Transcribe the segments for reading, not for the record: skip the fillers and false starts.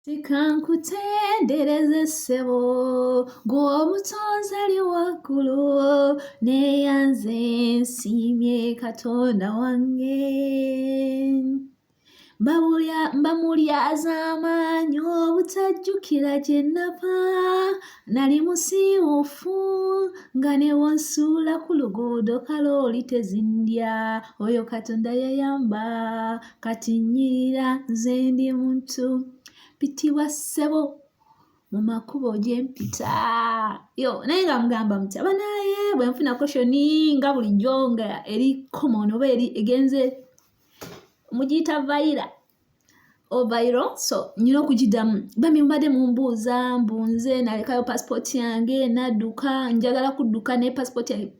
Tikankutendereze ssebo gw'omutonzi ali waggulu neeyanze nsiimye Katonda wange mbamulyaza amaanyi obutajjukira gye nnava nali musiiwuufu nga ne wonsuula ku luguudo kalooli tezindya oyo Katonda yayamba kati nnyirira nze ndi muntu pitibwa ssebo mu makubo gye mpita naye nga mugamba mutya banaye bwe nfuna koshoni nga bulijjo nga eri common oba eri egenze mugiyita viral so nyina okugidamu bambi mbadde mumbuuza mbunze nalekayo passport yange nadduka njagala kudduka ne passport yange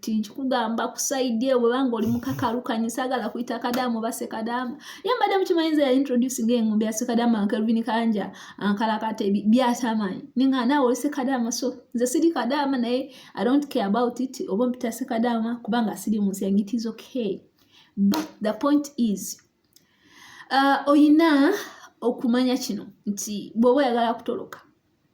nkikugamba kusaidye bwe banga oli mukakalukanyi saagala kuyita Kadamu ba Sekadamu ye mbadde mukimanyiza ya introducing engombe ya Sekadamu Kelvin Kanja ankalakate byatamanyi ninga naawe oli Sekadamu so nze siri Kadamu naye I don't care about it oba mpita Sekadamu kubanga siri munsi yange it is okay but the point is oyina okumanya kino nti bw'oba oyagala kutoloka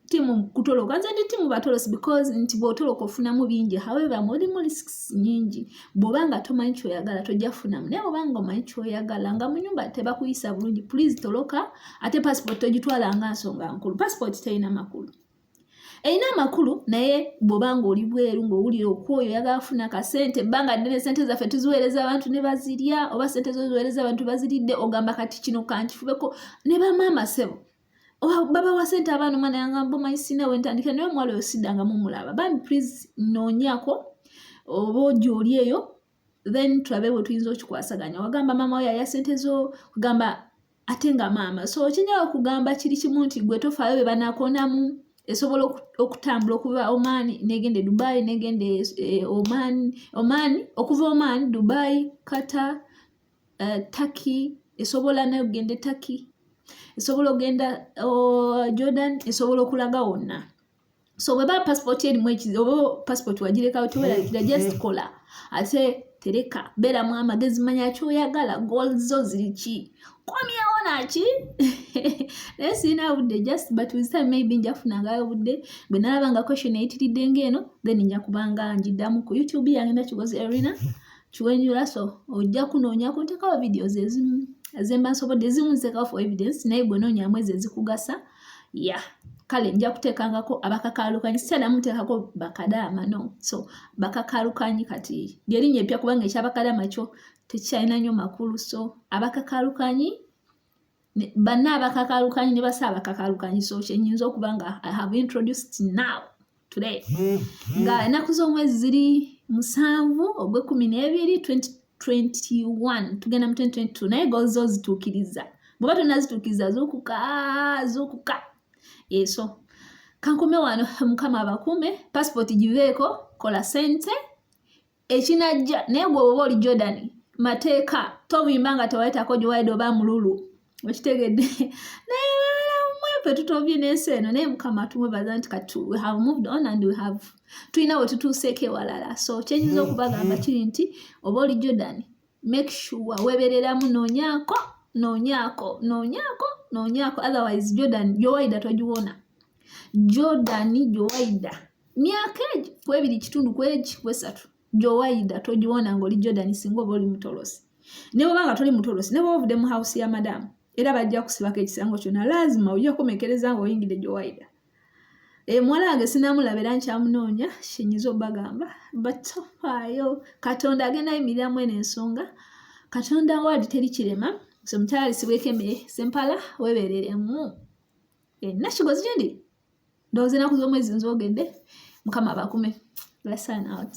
timu kutoloka nze ndi timu batolosi because nti bw'otoloka ofunamu bingi however mulimu risks nyingi bw'obanga tomanyi ky'oyagala tojja kufunamu naye bw'obanga omanyi ky'oyagala nga mu nnyumba tebakuyisa bulungi please toloka ate passport togitwala nga nsonga nkulu passport terina makulu erina amakulu naye bw'obanga oli bweru ng'owulira okwoyo oyagala kufuna kasente ebbanga ddene sente zaffe tuziweereza abantu ne bazirya oba sente zoziweereza abantu baziridde ogamba kati kino kankifubeko ne bamaama ssebo baba wa sente abaana omwana yangamba omanyi sina we ntandika naye omwala oyo siddangamu mulaba bambi please noonyako oba ogyoli eyo then tulabe bwe tuyinza okikwasaganya wagamba maama we yalya sente zo kugamba ate nga maama so kinyawo okugamba kiri kimu nti gwe tofaayo be banaakonamu esobola okutambula okuva Oman negende Dubai negende Oman okuva Oman Dubai Qatar Turkey esobola nayo gende Turkey esobola ogenda Jordan esobola okulaga wonna so bwe ba passport erimu ekizibu oba passport wagirekawo tewerabikira just kola ate tereka beeramu amagezi manya kyoyagala goals zo ziri ki komyewo naki naye sirina budde just but with time maybe njafunangayo budde bwe nalaba nga question eyitiridde ng'eno then nja kubanga njiddamu ku YouTube yange Nakigozi Erina kiwenjula so ojja kunoonyako ntekawo videos ezimu zemba nsobodde ezimu nzitekawo for evidence naye gwe noonyamu ezo ezikugasa kale nja kuteekangako abakakaalukanyi sikyadamu nteekako bakadaama no so bakakaalukanyi kati lyerinnya eppya kubanga ekyabakadaama kyo tekikyalina nnyo makulu so abakakaalukanyi banna abakakaalukanyi ne basa abakakaalukanyi so kyenyinza okuba nga I have introduced now today nga ennaku z'omwezi ziri 7 ogw'Okumi-2 2021 tugenda mu 2022 naye gozo zituukiriza bw'oba tonazituukiriza zuukuka so kankome wano mukama abakume passport giveeko kola sente ekinajja naye gwe oba oli Jordan mateeka tovimba nga tewayitako gy'owayidde oba mululu okitegedde naye mwepe tutobye n'ensi eno naye mukama tumwebaza nti kati we have moved on and we have tulina we tutuuseeko ewalala so kyenyinza okubagamba kiri nti oba oli Jordan make sure weebereramu noonyaako otherwise Jordan gy'owayidda togiwona Jordan gy'owayidda myaka egi ku 2.3 gy'owayidda togiwona ng'oli Jordan singa oba oli mutolosi ne bw'oba nga toli mutolosi ne bw'oba ovudde mu house ya madamu era bajja kusibako ekisango kyonna lazima ojja kumekereza ng'oyingidde gy'owayidda muwala wange sinamulaba era nkyamunoonya kyenyiza obagamba batofaayo Katonda agenda yimiriramu eno ensonga Katonda waadi teri kirema so mukyala alisibweko emmere sempala weebereremu Nakigozi gyendi ndowooza ennaku z'omwezi nzogedde mukama abakume let's sign out